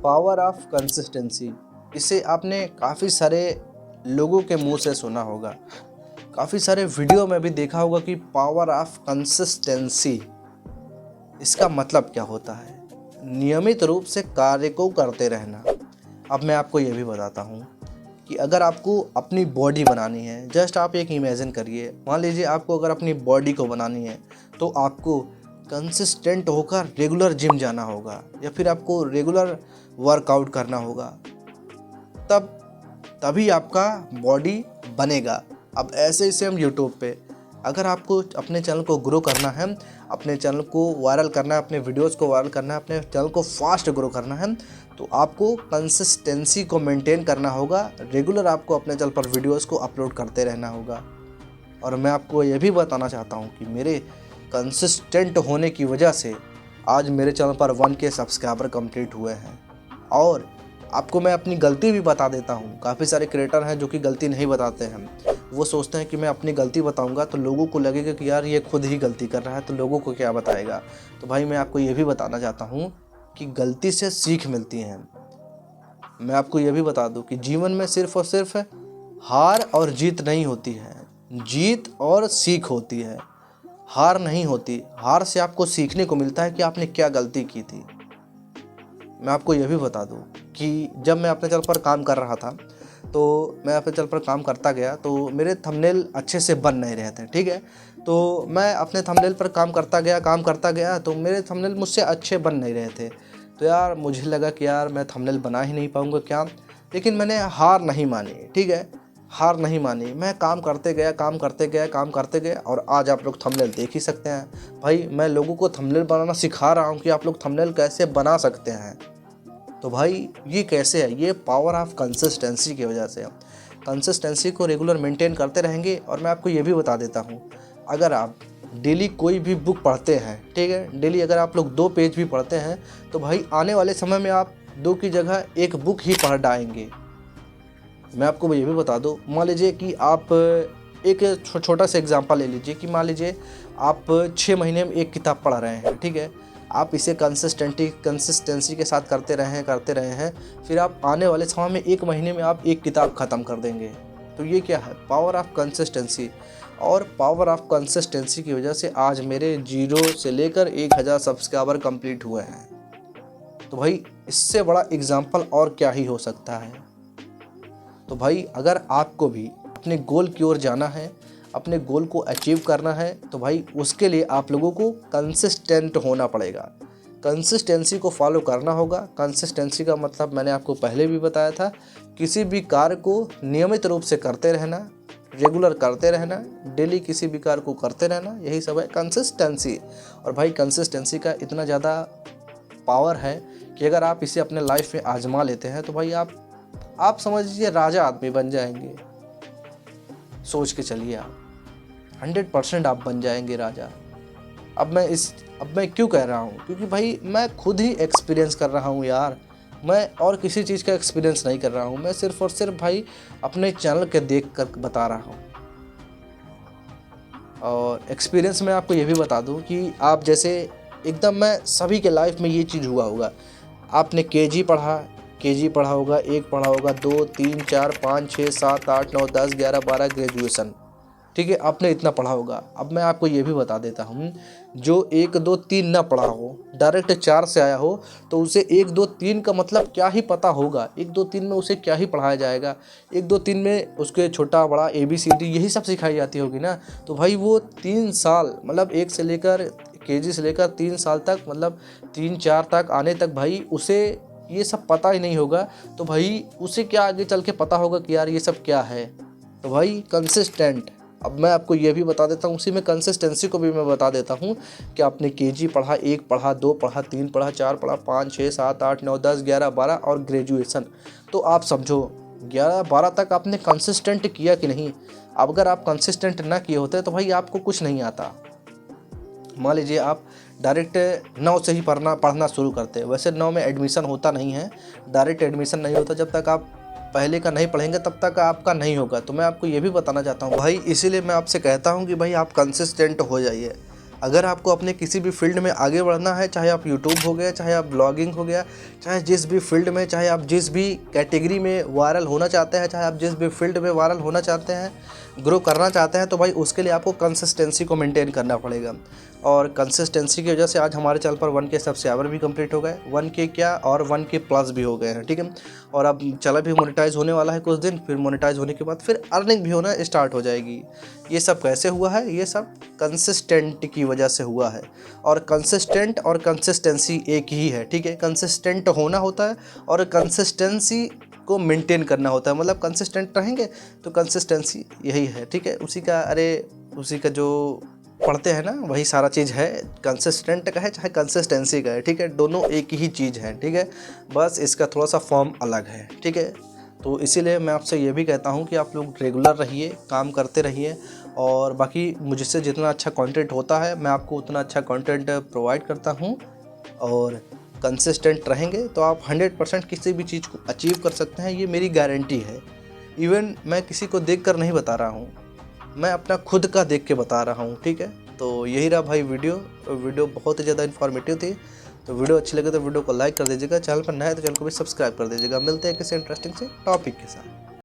Power of consistency, इसे आपने काफ़ी सारे लोगों के मुंह से सुना होगा, काफ़ी सारे वीडियो में भी देखा होगा कि पावर ऑफ कंसिस्टेंसी, इसका मतलब क्या होता है? नियमित रूप से कार्य को करते रहना। अब मैं आपको ये भी बताता हूँ कि अगर आपको अपनी बॉडी बनानी है, जस्ट आप एक इमेजिन करिए, मान लीजिए आपको अगर अपनी बॉडी को बनानी है तो आपको कंसिस्टेंट होकर रेगुलर जिम जाना होगा या फिर आपको रेगुलर वर्कआउट करना होगा, तभी आपका बॉडी बनेगा। अब ऐसे ही सेम यूट्यूब पे अगर आपको अपने चैनल को ग्रो करना है, अपने चैनल को वायरल करना है, अपने वीडियोस को वायरल करना है, अपने चैनल को फास्ट ग्रो करना है, तो आपको कंसिस्टेंसी को मेंटेन करना होगा। रेगुलर आपको अपने चैनल पर वीडियोस को अपलोड करते रहना होगा। और मैं आपको ये भी बताना चाहता हूँ कि मेरे कंसिस्टेंट होने की वजह से आज मेरे चैनल पर 1K सब्सक्राइबर कंप्लीट हुए हैं। और आपको मैं अपनी गलती भी बता देता हूँ। काफ़ी सारे क्रिएटर हैं जो कि गलती नहीं बताते हैं। वो सोचते हैं कि मैं अपनी गलती बताऊंगा तो लोगों को लगेगा कि यार ये खुद ही गलती कर रहा है, तो लोगों को क्या बताएगा। तो भाई मैं आपको ये भी बताना चाहता हूँ कि गलती से सीख मिलती है। मैं आपको ये भी बता दूँ कि जीवन में सिर्फ और सिर्फ हार और जीत नहीं होती है, जीत और सीख होती है। हार नहीं होती। हार से आपको सीखने को मिलता है कि आपने क्या गलती की थी। मैं आपको यह भी बता दूं कि जब मैं अपने चैनल पर काम कर रहा था, तो मैं अपने चैनल पर काम करता गया तो मेरे थंबनेल अच्छे से बन नहीं रहे थे, ठीक है। तो मैं अपने थंबनेल पर काम करता गया तो मेरे थंबनेल मुझसे अच्छे बन नहीं रहे थे। तो यार मुझे लगा कि यार मैं थंबनेल बना ही नहीं पाऊँगा क्या। लेकिन मैंने हार नहीं मानी, ठीक है, हार नहीं मानी। मैं काम करते गया और आज आप लोग थंबनेल देख ही सकते हैं। भाई मैं लोगों को थंबनेल बनाना सिखा रहा हूँ कि आप लोग थंबनेल कैसे बना सकते हैं। तो भाई ये कैसे है? ये पावर ऑफ कंसिस्टेंसी की वजह से। कंसिस्टेंसी को रेगुलर मेंटेन करते रहेंगे। और मैं आपको ये भी बता देता हूँ, अगर आप डेली कोई भी बुक पढ़ते हैं, ठीक है, डेली अगर आप लोग 2 पेज भी पढ़ते हैं तो भाई आने वाले समय में आप 2 की जगह 1 बुक ही पढ़ डालेंगे। मैं आपको ये भी बता दूं, मान लीजिए कि आप एक छोटा सा एग्जांपल ले लीजिए कि मान लीजिए आप 6 महीने में 1 किताब पढ़ रहे हैं, ठीक है। आप इसे कंसिस्टेंसी के साथ करते रहे हैं, फिर आप आने वाले समय में 1 महीने में आप 1 किताब ख़त्म कर देंगे। तो ये क्या है? Power of consistency. और पावर ऑफ कंसिस्टेंसी की वजह से आज मेरे 0 से लेकर 1000 सब्सक्राइबर कंप्लीट हुए हैं। तो भाई इससे बड़ा एग्जाम्पल और क्या ही हो सकता है। तो भाई अगर आपको भी अपने गोल की ओर जाना है, अपने गोल को अचीव करना है, तो भाई उसके लिए आप लोगों को कंसिस्टेंट होना पड़ेगा। कंसिस्टेंसी को फॉलो करना होगा। कंसिस्टेंसी का मतलब मैंने आपको पहले भी बताया था, किसी भी कार्य को नियमित रूप से करते रहना, रेगुलर करते रहना, डेली किसी भी कार्य को करते रहना, यही सब है कंसिस्टेंसी। और भाई कंसिस्टेंसी का इतना ज़्यादा पावर है कि अगर आप इसे अपने लाइफ में आजमा लेते हैं तो भाई आप समझ लीजिए राजा आदमी बन जाएंगे। सोच के चलिए, आप 100% आप बन जाएंगे राजा। अब मैं क्यों कह रहा हूँ? क्योंकि भाई मैं खुद ही एक्सपीरियंस कर रहा हूँ यार। मैं और किसी चीज़ का एक्सपीरियंस नहीं कर रहा हूँ, मैं सिर्फ और सिर्फ भाई अपने चैनल के देख कर बता रहा हूँ। और एक्सपीरियंस में आपको ये भी बता दूँ कि आप जैसे एकदम, मैं सभी के लाइफ में ये चीज़ हुआ होगा। आपने केजी पढ़ा होगा, 1 पढ़ा होगा, 2, 3, 4, 5, 6, 7, 8, 9, 10, 11, 12 ग्रेजुएशन, ठीक है, आपने इतना पढ़ा होगा। अब मैं आपको ये भी बता देता हूँ, जो 1, 2, 3 ना पढ़ा हो, डायरेक्ट 4 से आया हो, तो उसे 1, 2, 3 का मतलब क्या ही पता होगा। 1, 2, 3 में उसे क्या ही पढ़ाया जाएगा। 1, 2, 3 में उसके छोटा बड़ा ABCD यही सब सिखाई जाती होगी ना। तो भाई वो 3 साल, मतलब 1 से लेकर केजी से लेकर 3 साल तक, मतलब 3, 4 तक आने तक भाई उसे ये सब पता ही नहीं होगा। तो भाई उसे क्या आगे चल के पता होगा कि यार ये सब क्या है। तो भाई कंसिस्टेंट। अब मैं आपको ये भी बता देता हूँ, उसी में कंसिस्टेंसी को भी मैं बता देता हूँ कि आपने केजी पढ़ा, 1 पढ़ा, 2 पढ़ा, 3 पढ़ा, 4 पढ़ा, 5, 6, 7, 8, 9, 10, 11, 12 और ग्रेजुएशन। तो आप समझो 11, 12 तक आपने कंसिस्टेंट किया कि नहीं। अब अगर आप कंसिस्टेंट ना किए होते तो भाई आपको कुछ नहीं आता। मान लीजिए आप डायरेक्ट 9 से ही पढ़ना शुरू करते हैं। वैसे 9 में एडमिशन होता नहीं है, डायरेक्ट एडमिशन नहीं होता। जब तक आप पहले का नहीं पढ़ेंगे तब तक आपका नहीं होगा। तो मैं आपको ये भी बताना चाहता हूँ भाई, इसीलिए मैं आपसे कहता हूँ कि भाई आप कंसिस्टेंट हो जाइए। अगर आपको अपने किसी भी फील्ड में आगे बढ़ना है, चाहे आप यूट्यूब हो गया, चाहे आप ब्लॉगिंग हो गया, चाहे जिस भी फील्ड में, चाहे आप जिस भी कैटेगरी में वायरल होना चाहते हैं, चाहे आप जिस भी फील्ड में वायरल होना चाहते हैं, ग्रो करना चाहते हैं, तो भाई उसके लिए आपको कंसिस्टेंसी को मेंटेन करना पड़ेगा। और कंसिस्टेंसी की वजह से आज हमारे चैनल पर 1K सब्सक्राइबर भी कंप्लीट हो गए, 1K क्या और 1K प्लस भी हो गए हैं, ठीक है। और अब चैनल भी मोनेटाइज होने वाला है कुछ दिन, फिर मोनेटाइज होने के बाद फिर अर्निंग भी होना स्टार्ट हो जाएगी। ये सब कैसे हुआ है? ये सब कंसिस्टेंट की वजह से हुआ है। और कंसिस्टेंट और कंसिस्टेंसी एक ही है, ठीक है। कंसिस्टेंट होना होता है और कंसिस्टेंसी को मेंटेन करना होता है। मतलब कंसिस्टेंट रहेंगे तो कंसिस्टेंसी यही है, ठीक है। उसी का जो पढ़ते हैं ना, वही सारा चीज़ है। कंसिस्टेंट का है चाहे कंसिस्टेंसी का है, ठीक है। दोनों एक ही चीज़ है, ठीक है। बस इसका थोड़ा सा फॉर्म अलग है, ठीक है। तो इसीलिए मैं आपसे ये भी कहता हूँ कि आप लोग रेगुलर रहिए, काम करते रहिए। और बाकी मुझसे जितना अच्छा कंटेंट होता है, मैं आपको उतना अच्छा कंटेंट प्रोवाइड करता हूँ। और कंसिस्टेंट रहेंगे तो आप 100% किसी भी चीज़ को अचीव कर सकते हैं, ये मेरी गारंटी है। इवन मैं किसी को देख कर नहीं बता रहा हूँ, मैं अपना खुद का देख के बता रहा हूँ, ठीक है। तो यही रहा भाई वीडियो बहुत ही ज़्यादा इन्फॉर्मेटिव थी। तो वीडियो अच्छी लगे तो वीडियो को लाइक कर दीजिएगा, चैनल पर नया है तो चैनल को भी सब्सक्राइब कर दीजिएगा। मिलते हैं किसी इंटरेस्टिंग से टॉपिक के साथ।